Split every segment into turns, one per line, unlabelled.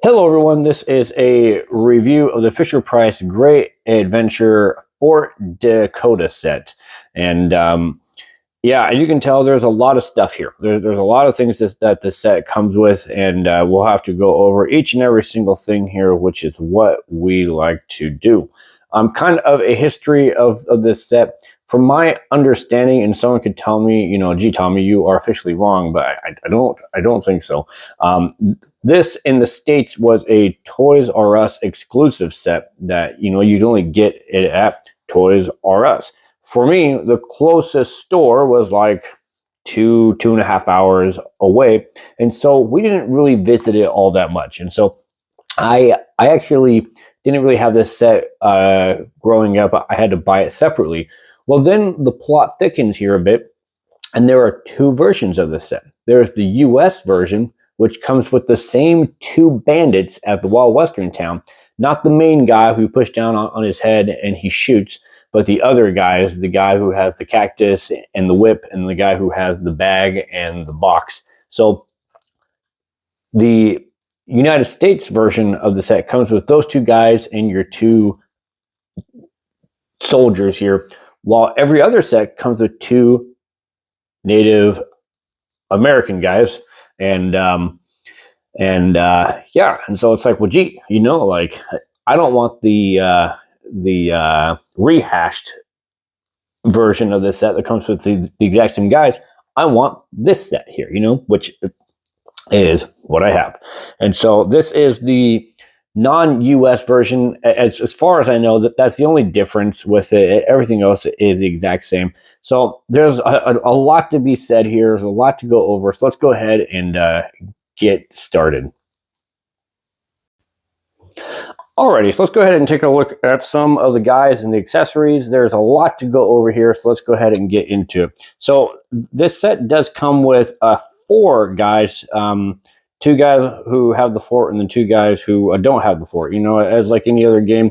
Hello, everyone. This is a review of the Fisher Price Great Adventure Fort Dakota set. And yeah, as you can tell, there's a lot of stuff here. There's a lot of things that the set comes with, and we'll have to go over each and every single thing here, which is what we like to do. Kind of a history of this set. From my understanding, and someone could tell me, gee, Tommy, you are officially wrong, but I don't think so. Um, this in the States was a Toys R Us exclusive set that, you'd only get it at Toys R Us. For me, the closest store was like 2.5 hours away. And so we didn't really visit it all that much. And so I actually didn't really have this set growing up. I had to buy it separately. Well, then the plot thickens here a bit, and there are two versions of the set. There's the US version, which comes with the same two bandits as the Wild Western town. Not the main guy who pushed down on his head and he shoots, but the other guy is the guy who has the cactus and the whip, and the guy who has the bag and the box. So the United States version of the set comes with those two guys and your two soldiers here, while every other set comes with two Native American guys. And yeah, and so it's like, well, gee, like, I don't want the rehashed version of this set that comes with the exact same guys. I want this set here, which is what I have. And so this is the non-US version. As far as I know, that's the only difference with it. Everything else is the exact same. So there's a lot to be said here. There's a lot to go over. So let's go ahead and get started. Alrighty, so let's go ahead and take a look at some of the guys and the accessories. There's a lot to go over here, so let's go ahead and get into it. So this set does come with four guys, two guys who have the fort, and then two guys who don't have the fort. As like any other game,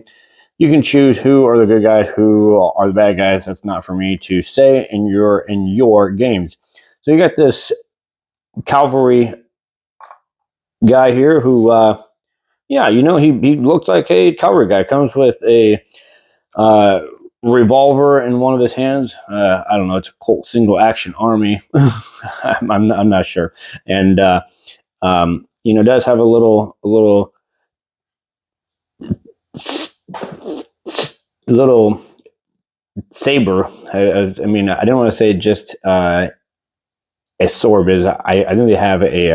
you can choose who are the good guys, who are the bad guys. That's not for me to say in your games. So you got this cavalry guy here who yeah, he looks like a cavalry guy. Comes with a uh, revolver in one of his hands. I don't know. It's a Colt single action army. I'm not sure. And does have a little saber. I mean, I didn't want to say just a sword, because I think they have a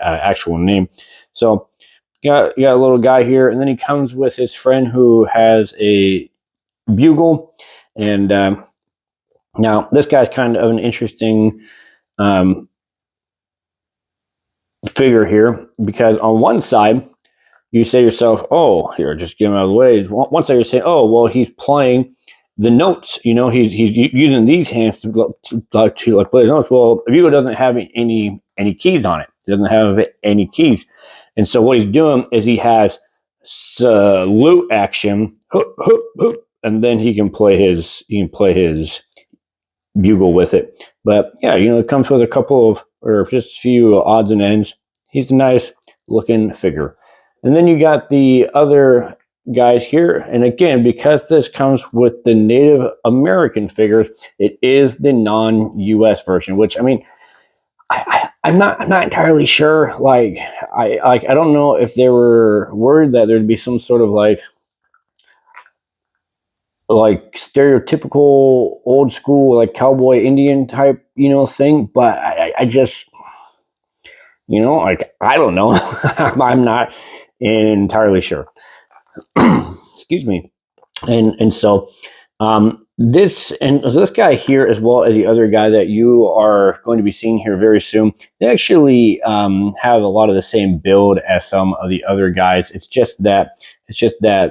actual name. So you got a little guy here, and then he comes with his friend who has a bugle. And now this guy's kind of an interesting um, figure here, because on one side you say to yourself, oh, here, just get him out of the way. One side you're saying, oh, well, he's playing the notes. He's using these hands to play the notes. Well, the bugle doesn't have any keys on it. It doesn't have any keys. And so what he's doing is he has salute action, and then he can play his bugle with it. But yeah, it comes with a couple of, or just a few odds and ends. He's a nice looking figure. And then you got the other guys here. And again, because this comes with the Native American figures, it is the non-US version, which, I mean, I'm not entirely sure. I don't know if they were worried that there'd be some sort of like stereotypical old school, like cowboy Indian type, thing. But I just, like, I don't know. I'm not entirely sure. Excuse me. And so this guy here, as well as the other guy that you are going to be seeing here very soon, they actually have a lot of the same build as some of the other guys. It's just that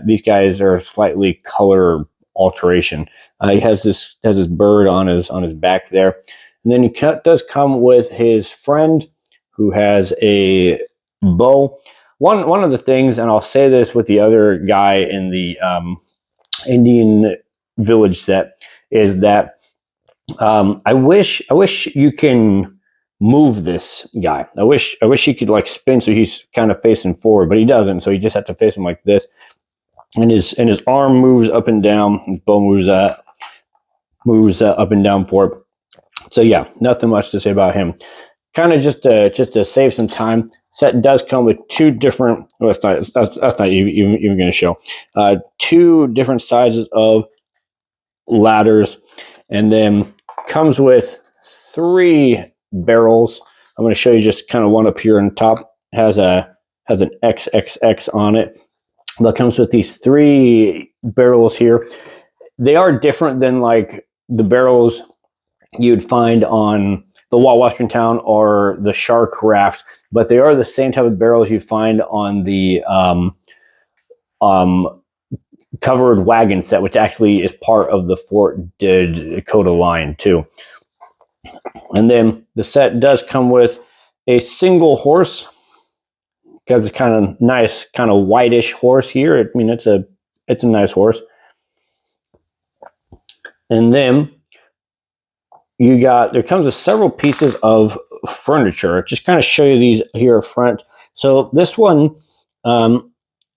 these guys are slightly color alteration. He has this bird on his back there, and then he does come with his friend who has a bow. One of the things, and I'll say this with the other guy in the Indian village set, is that I wish you can move this guy. I wish he could like spin so he's kind of facing forward, but he doesn't. So you just have to face him like this, and his arm moves up and down. His bow moves up and down for it. So yeah, nothing much to say about him. Kind of just to save some time. Set does come with two different. Well, that's not even going to show. Two different sizes of ladders, and then comes with 3 barrels. I'm going to show you just kind of one up here on top. Has an XXX on it, but comes with these 3 barrels here. They are different than like the barrels you'd find on the Wild Western Town or the Shark Raft, but they are the same type of barrels you'd find on the covered wagon set, which actually is part of the Fort Dakota line too. And then the set does come with a single horse, because it's kind of nice, kind of whitish horse here. I mean, it's a nice horse. And then there comes with several pieces of furniture. Just kind of show you these here up front. So this one,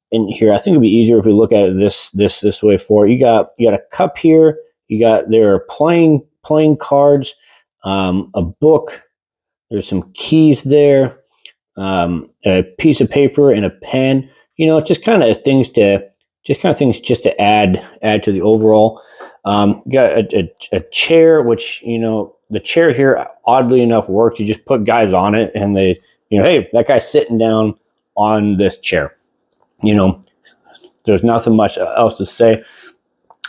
in here, I think it'd be easier if we look at it this way forward. You got a cup here. There are playing cards, a book. There's some keys there, a piece of paper and a pen. Just kind of things to add to the overall. Got a chair, which the chair here, oddly enough, works. You just put guys on it, and they, hey, that guy's sitting down on this chair. There's nothing much else to say.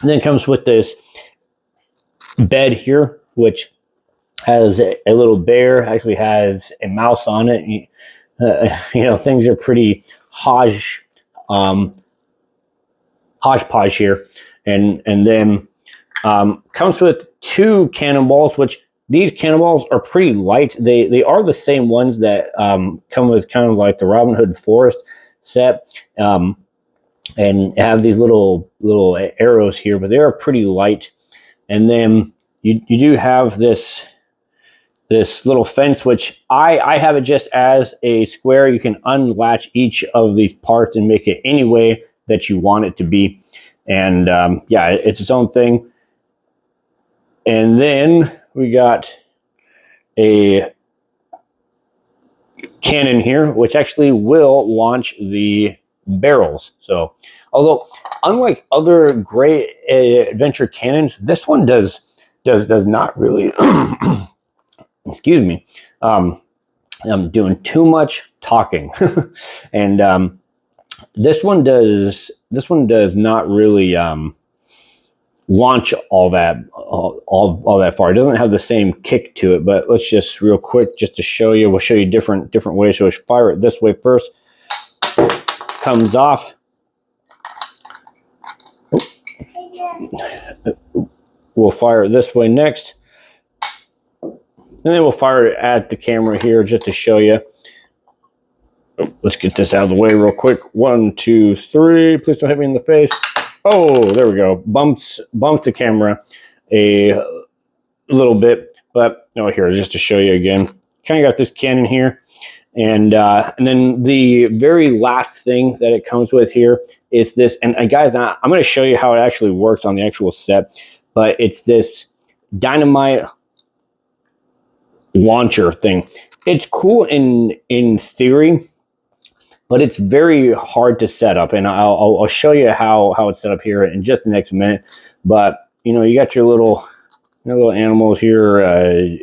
And then it comes with this bed here, which has a little bear. Actually has a mouse on it. Things are pretty hodgepodge here, and then comes with 2 cannonballs, which these cannonballs are pretty light. They are the same ones that come with kind of like the Robin Hood Forest set, and have these little arrows here, but they are pretty light. And then you do have this little fence, which I have it just as a square. You can unlatch each of these parts and make it any way that you want it to be. And yeah, it's its own thing. And then we got a cannon here, which actually will launch the barrels. So, although unlike other great adventure cannons, this one does not really. Excuse me. I'm doing too much talking, and this one does not really launch all that far. It doesn't have the same kick to it. But let's just real quick, just to show you, we'll show you different ways. So let's fire it this way first. Comes off. We'll fire it this way next. And then we'll fire it at the camera here just to show you. Let's get this out of the way real quick. 1, 2, 3. Please don't hit me in the face. Oh, there we go. Bumps the camera a little bit. But here, just to show you again. Kind of got this cannon here. And then the very last thing that it comes with here is this. And guys, I'm going to show you how it actually works on the actual set. But it's this dynamite launcher thing. It's cool in theory, but it's very hard to set up. And I'll show you how it's set up here in just the next minute. But you got your little animals here.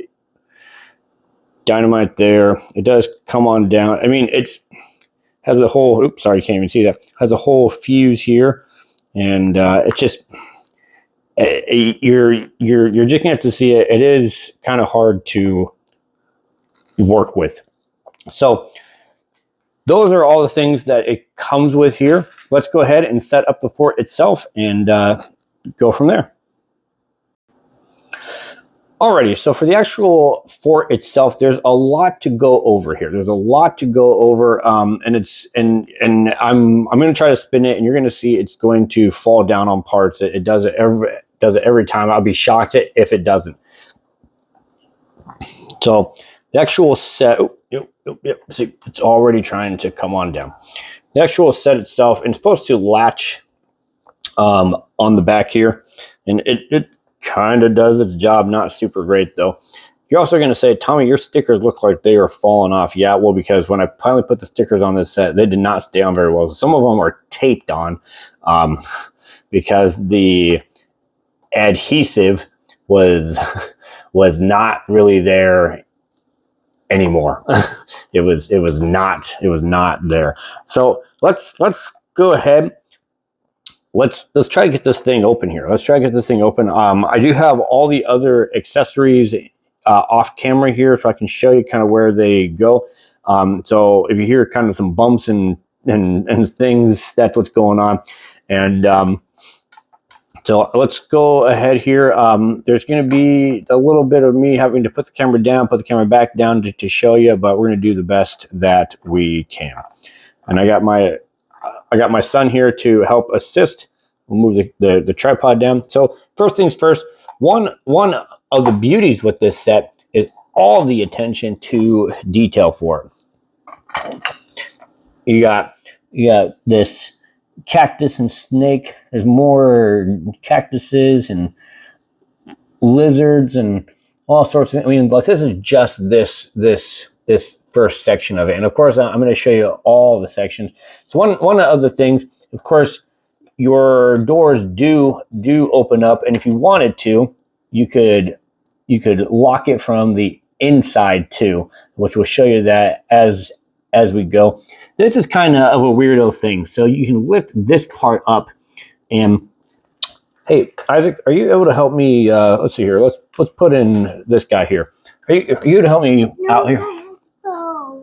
Dynamite there. It does come on down. I mean, has a whole. Oops, sorry, you can't even see that. Has a whole fuse here, and it's just you're just gonna have to see it. It is kind of hard to work with. So those are all the things that it comes with here. Let's go ahead and set up the fort itself and go from there. Alrighty, so for the actual fort itself, there's a lot to go over here. There's a lot to go over, and I'm going to try to spin it, and you're going to see it's going to fall down on parts. It does it every time. I'll be shocked if it doesn't. So The actual set, see, it's already trying to come on down. The actual set itself, it's supposed to latch on the back here, and it kind of does its job. Not super great though. You're also going to say, Tommy, your stickers look like they are falling off. Yeah, well, because when I finally put the stickers on this set, they did not stay on very well. Some of them are taped on because the adhesive was not really there anymore. it was not there. So let's go ahead. Let's try to get this thing open here. Let's try to get this thing open. I do have all the other accessories off camera here, so I can show you kind of where they go. So if you hear kind of some bumps and things, that's what's going on. And so let's go ahead here. There's going to be a little bit of me having to put the camera down, put the camera back down to show you, but we're going to do the best that we can. And I got my son here to help assist. We'll move the tripod down. So first things first, one of the beauties with this set is all the attention to detail for it. You got this cactus and snake. There's more cactuses and lizards and all sorts of, I mean, this is just this first section of it. And of course, I'm going to show you all the sections. So one of the things, of course, your doors do open up, and if you wanted to, you could lock it from the inside too, which will show you that as we go. This is kind of a weirdo thing. So you can lift this part up, and hey, Isaac, are you able to help me? Let's see here. Let's put in this guy here. Are you able to help me out here?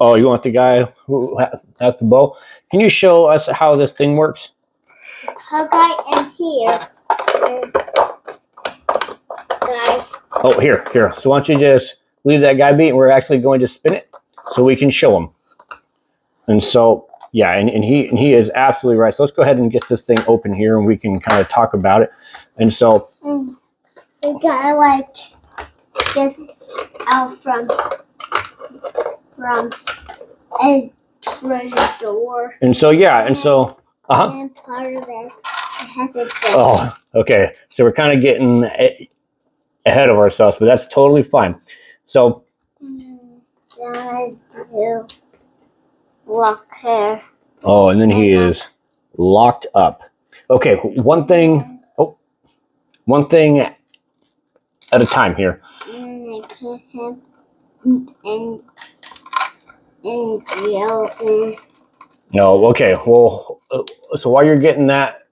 Oh, you want the guy who has the bow? Can you show us how this thing works?
A guy in here. Guys.
Oh, here. So why don't you just leave that guy be, and we're actually going to spin it so we can show him. And so, yeah, and he is absolutely right. So let's go ahead and get this thing open here, and we can kind of talk about it. And so,
the guy like gets out from a treasure door.
And so, yeah, and so,
And part of it has a door.
Oh, okay. So we're kind of getting ahead of ourselves, but that's totally fine. So,
Gotta do lock here.
Oh, and then he is locked up. Okay, one thing at a time here.
And I put him in yellow.
No, okay. Well, so while you're getting that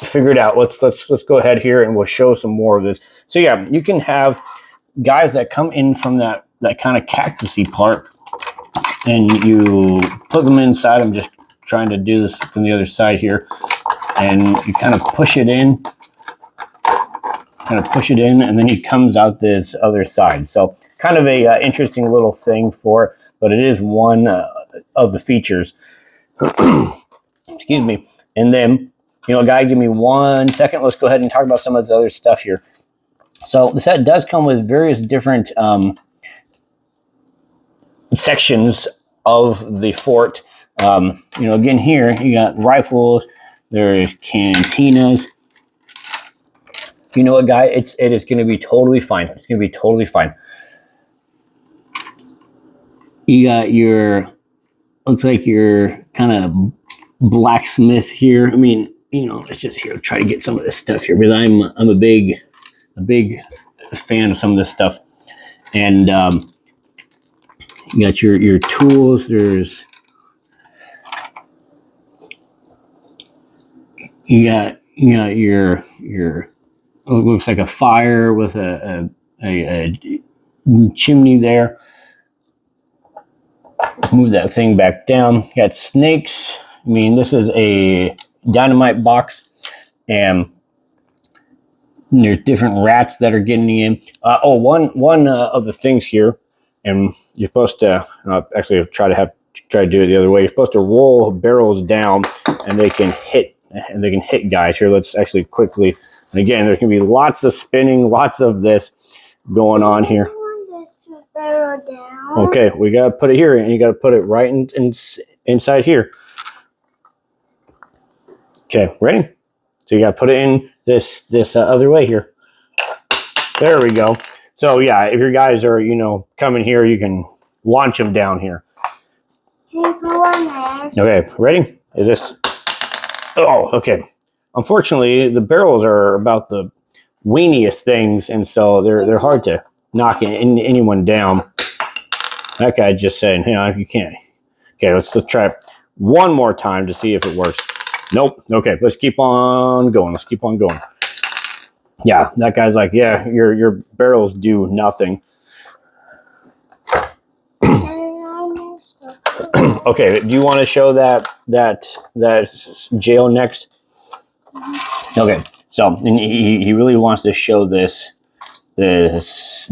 figured out, let's go ahead here and we'll show some more of this. So yeah, you can have guys that come in from that kind of cactusy part, and you put them inside. I'm just trying to do this from the other side here, and you kind of push it in, and then he comes out this other side. So kind of a interesting little thing for it, but it is one of the features. Excuse me. And then, guy, give me 1 second. Let's go ahead and talk about some of this other stuff here. So the set does come with various different sections of the fort. Again, here you got rifles. There's cantinas. You know what, guy? It is going to be totally fine. It's going to be totally fine. You got looks like your kind of blacksmith here. I mean, let's just here try to get some of this stuff here, because I'm a big fan of some of this stuff. And you got your tools. There's you got your it looks like a fire with a chimney there. Move that thing back down. You got snakes. I mean, this is a dynamite box, and there's different rats that are getting in. One of the things here, and you're supposed to actually try to do it the other way. You're supposed to roll barrels down, and they can hit guys here. Let's actually quickly. And again, there's going to be lots of spinning, lots of this going on here.
Barrel down.
Okay, we got to put it here, and you got to put it right inside here. Okay, ready? So you got to put it in this other way here. There we go. So yeah, if your guys are, coming here, you can launch them down here. Okay, ready? Is this? Oh, okay. Unfortunately, the barrels are about the weeniest things, and so they're hard to knock anyone down. That guy just saying, you can't. Okay, let's try it one more time to see if it works. Nope. Okay, let's keep on going. Let's keep on going. Yeah, that guy's like, yeah, your barrels do nothing. Okay, do you want to show that jail next? Okay, so and he really wants to show this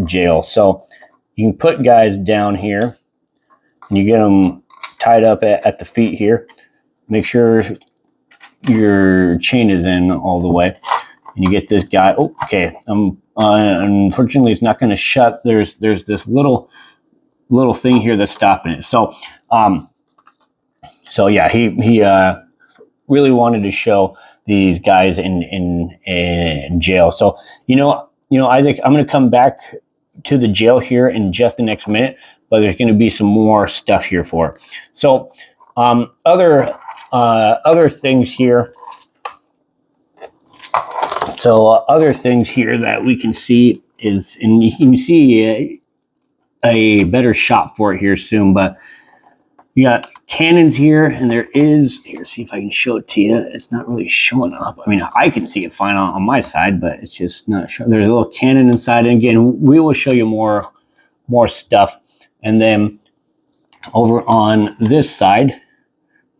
jail. So you can put guys down here, and you get them tied up at the feet here. Make sure your chain is in all the way, and you get this guy. Oh, okay. Unfortunately, it's not going to shut. There's this little thing here that's stopping it. So yeah, he really wanted to show these guys in jail. So Isaac, I'm going to come back to the jail here in just the next minute, but there's going to be some more stuff here for it. So other things here. So other things here that we can see is, and you can see a better shot for it here soon, but you got cannons here, and there is, here, see if I can show it to you. It's not really showing up. I mean, I can see it fine on my side, but it's just not showing. There's a little cannon inside, and again, we will show you more stuff. And then over on this side,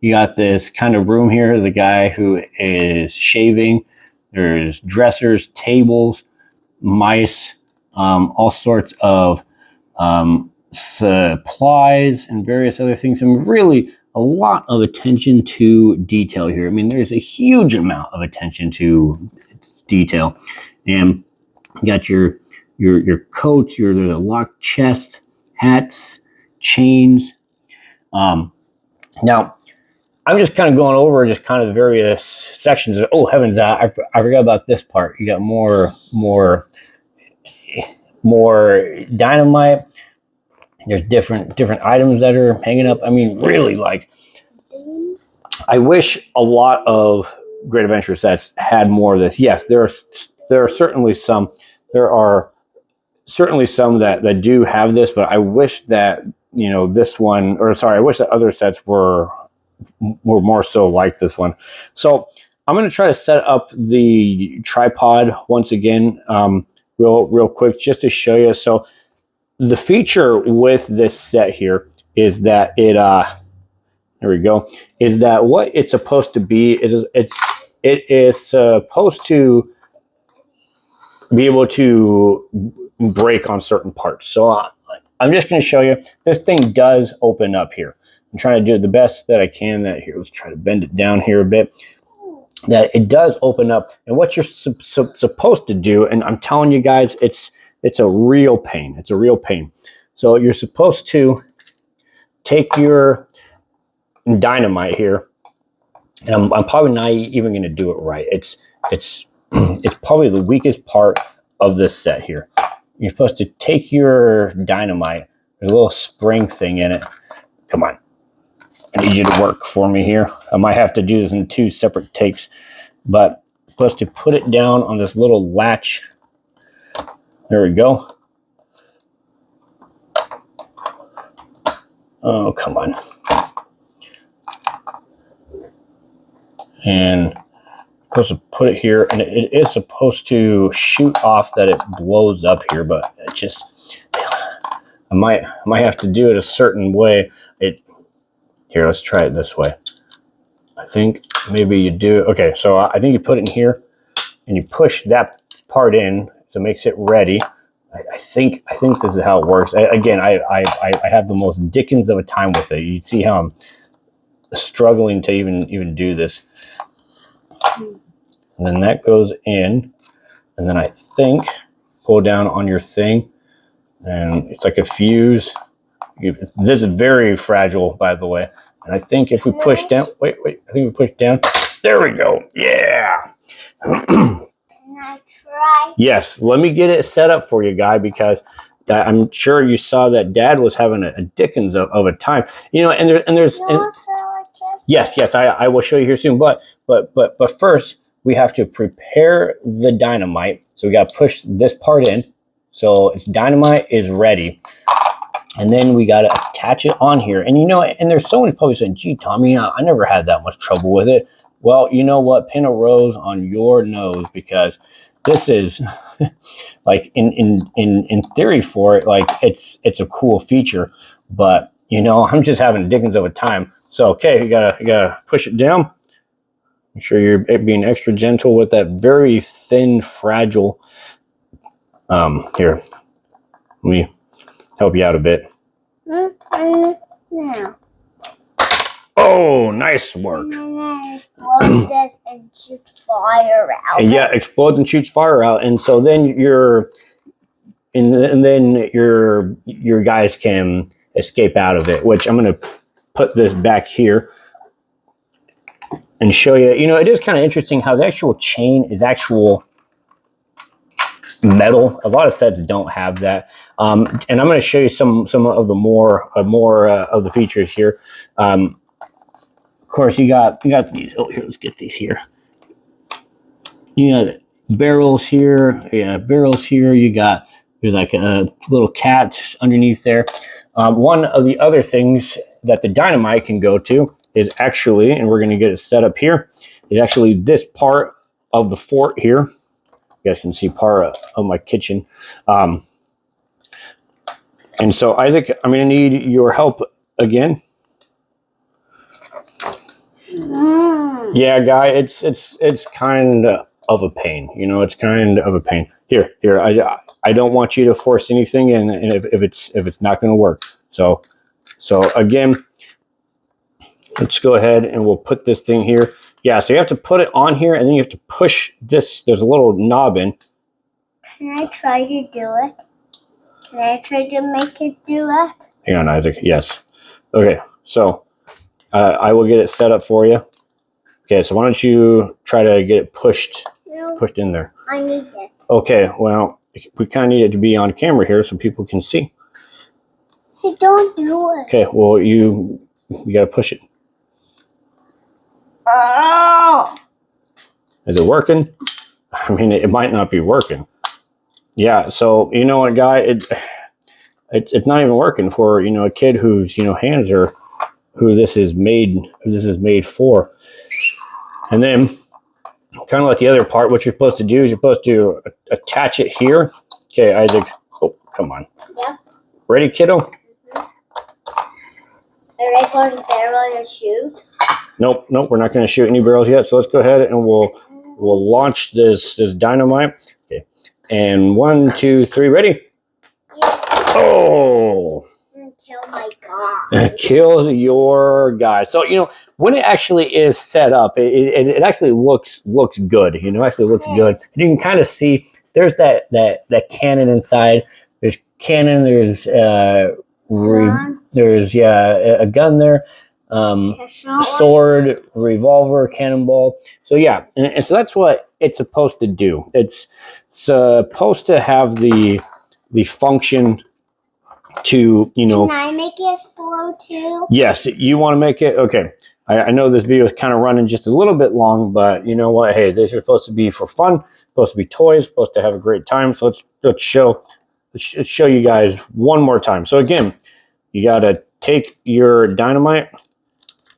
you got this kind of room here. There's a guy who is shaving. There's dressers, tables, mice, all sorts of supplies and various other things, and really a lot of attention to detail here. I mean, there's a huge amount of attention to detail. And you got your coats, there's a locked chest, hats, chains. Now, I'm just kind of going over just kind of the various sections. Oh heavens, I forgot about this part. You got more dynamite. There's different items that are hanging up. I mean, really, like, I wish a lot of Great Adventure sets had more of this. Yes, there are certainly some. There are certainly some that do have this, but I wish that this one, or sorry, I wish that other sets were more so like this one. So I'm going to try to set up the tripod once again, real quick, just to show you. So the feature with this set here is that it there we go, is that what it's supposed to be is it is supposed to be able to break on certain parts. So I'm just going to show you. This thing does open up here. I'm trying to do the best that I can. That here, let's try to bend it down here a bit. That it does open up, and what you're supposed to do, and I'm telling you guys, it's a real pain. It's a real pain. So you're supposed to take your dynamite here, and I'm probably not even going to do it right. It's probably the weakest part of this set here. You're supposed to take your dynamite. There's a little spring thing in it. Come on. I need you to work for me here. I might have to do this in 2 separate takes, but I'm supposed to put it down on this little latch. There we go. Oh, come on. And I'm supposed to put it here, and it is supposed to shoot off that it blows up here, but it just, I might have to do it a certain way. Here, let's try it this way. I think maybe you do. Okay, so I think you put it in here, and you push that part in, so it makes it ready. I think this is how it works. Again, I have the most dickens of a time with it. You see how I'm struggling to even do this. And then that goes in, and then I think pull down on your thing, and it's like a fuse. This is very fragile, by the way. And I think if we push down, wait, I think we push down. There we go. Yeah.
Can I try?
Yes, let me get it set up for you, Guy, because I'm sure you saw that Dad was having a dickens of a time. You know, yes, I will show you here soon. But first we have to prepare the dynamite. So we got to push this part in. So its dynamite is ready. And then we got to attach it on here. And you know, and there's someone probably saying, gee, Tommy, I never had that much trouble with it. Well, you know what? Pin a rose on your nose, because this is like in theory for it, like it's a cool feature. But you know, I'm just having a dickens of a time. So okay, you gotta push it down. Make sure you're being extra gentle with that very thin, fragile. Here, let me help you out a bit.
Now.
Oh, nice work.
And then it explodes and shoots fire out.
Yeah, explodes and shoots fire out, and so then then your guys can escape out of it. Which I'm gonna put this back here and show you. You know, it is kind of interesting how the actual chain is actual metal. A lot of sets don't have that. And I'm going to show you some of the more of the features here. Of course, you got these. Oh, here, let's get these here. You got barrels here. Yeah, barrels here. There's like a little cat underneath there. One of the other things that the dynamite can go to is actually, and we're going to get it set up here, is actually this part of the fort here. You guys can see part of my kitchen. And so, Isaac, I'm going to need your help again. Yeah, Guy, it's kind of a pain. You know, it's kind of a pain. Here. I don't want you to force anything, and if it's not going to work. So again, let's go ahead and we'll put this thing here. Yeah, so you have to put it on here, and then you have to push this. There's a little knob in.
Can I try to do it? Can I try to make it do it?
Hang on, Isaac. Yes. Okay, so I will get it set up for you. Okay, so why don't you try to get it pushed in there?
I need it.
Okay, well, we kind of need it to be on camera here so people can see.
Hey, don't do it.
Okay, well, you got to push it.
Oh!
Is it working? I mean, it might not be working. Yeah, so you know what, Guy, it's not even working for, you know, a kid whose, you know, hands are who this is made for. And then kind of like the other part, what you're supposed to do is you're supposed to attach it here. Okay, Isaac. Oh, come on.
Yep.
Ready, kiddo?
Are you ready for the barrel to shoot?
Nope, we're not going to shoot any barrels yet. So let's go ahead and we'll launch this dynamite. Okay, and 1, 2, 3, ready?
Yeah.
Oh!
Kill my guy.
Kills your guy. So you know when it actually is set up, it actually looks good. You know, actually looks good. And you can kind of see there's that cannon inside. There's cannon. There's there's a gun there. Sword, revolver, cannonball. So yeah, and so that's what it's supposed to do. It's supposed to have the function to, you know.
Can I make it explode too?
Yes, you want to make it. Okay, I know this video is kind of running just a little bit long, but you know what? Hey, these are supposed to be for fun, supposed to be toys, supposed to have a great time. So let's show you guys one more time. So again, you got to take your dynamite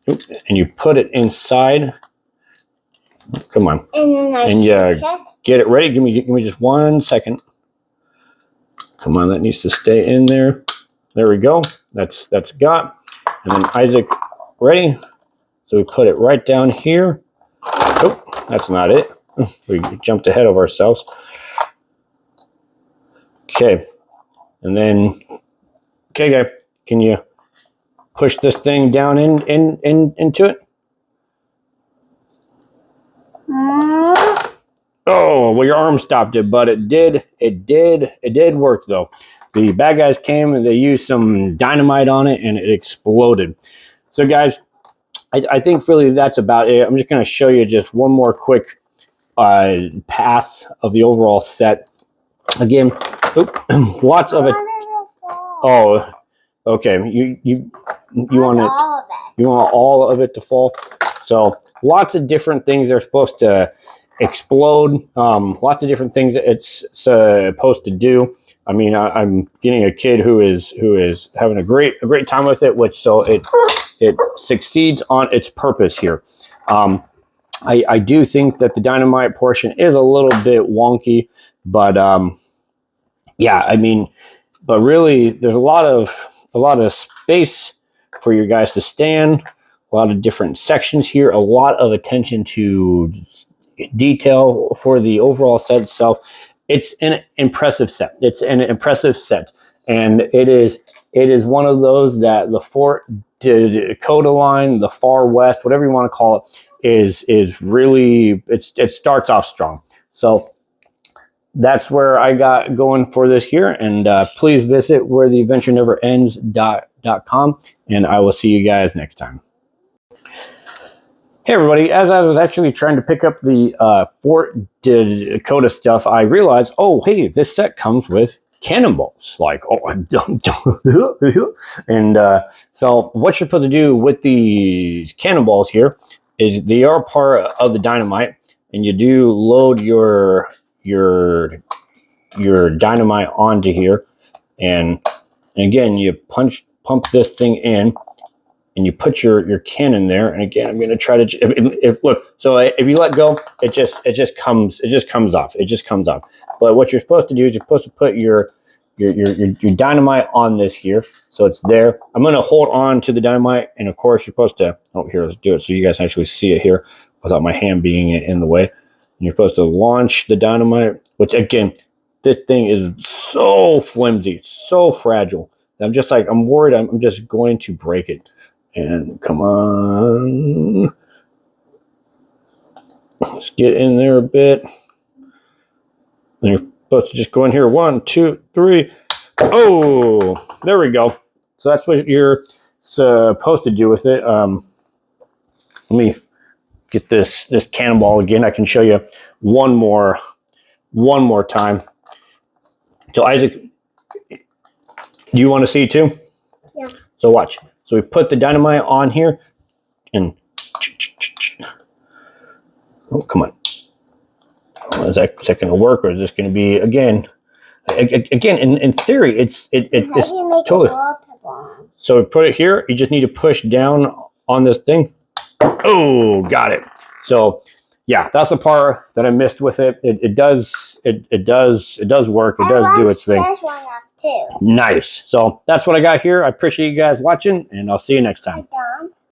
and you put it inside. Come on,
and
get it ready. Give me just 1 second. Come on, that needs to stay in there. There we go. That's got. And then Isaac, ready? So we put it right down here. Oh, that's not it. We jumped ahead of ourselves. Okay. And then, okay, guy, can you push this thing down into it? Oh, well, your arm stopped it, but it did work though. the bad guys came and they used some dynamite on it and it exploded. So guys, I think really that's about it. I'm just going to show you just one more quick pass of the overall set. Again, lots of it. Oh, okay. You want it? You want all of it to fall? So lots of different things are supposed to explode. Lots of different things that it's supposed to do. I mean, I'm getting a kid who is having a great time with it, which so it succeeds on its purpose here. I do think that the dynamite portion is a little bit wonky, but yeah, I mean, but really, there's a lot of space for you guys to stand. A lot of different sections here. A lot of attention to detail for the overall set itself. It's an impressive set. It's an impressive set, and it is one of those that the Fort Dakota line, the Far West, whatever you want to call it, is really it starts off strong. So that's where I got going for this year, and please visit wheretheadventureneverends.com, and I will see you guys next time. Hey everybody, as I was actually trying to pick up the Fort Dakota stuff, I realized, oh hey, this set comes with cannonballs. Like, oh, and so what you're supposed to do with these cannonballs here is they are part of the dynamite, and you do load your dynamite onto here, and again you pump this thing in, and you put your cannon there. And again, I'm going to try to look. So if you let go, it just comes off. It just comes off. But what you're supposed to do is you're supposed to put your dynamite on this here, so it's there. I'm going to hold on to the dynamite, and of course you're supposed to. Oh, here, let's do it so you guys actually see it here without my hand being in the way. And you're supposed to launch the dynamite, which again, this thing is so flimsy, so fragile. I'm just like, I'm worried I'm just going to break it. And come on, let's get in there a bit. And you're supposed to just go in here. 1, 2, 3. Oh, there we go. So that's what you're supposed to do with it. Let me get this cannonball again. I can show you one more time. So Isaac, do you want to see too?
Yeah.
So watch. So we put the dynamite on here, and oh, come on. Oh, is that going to work, or is this going to be again? In theory, it's totally. So we put it here. You just need to push down on this thing. Oh, got it. So yeah, that's the part that I missed with it. It does work. It does do its thing. Nice. So that's what I got here. I appreciate you guys watching, and I'll see you next time.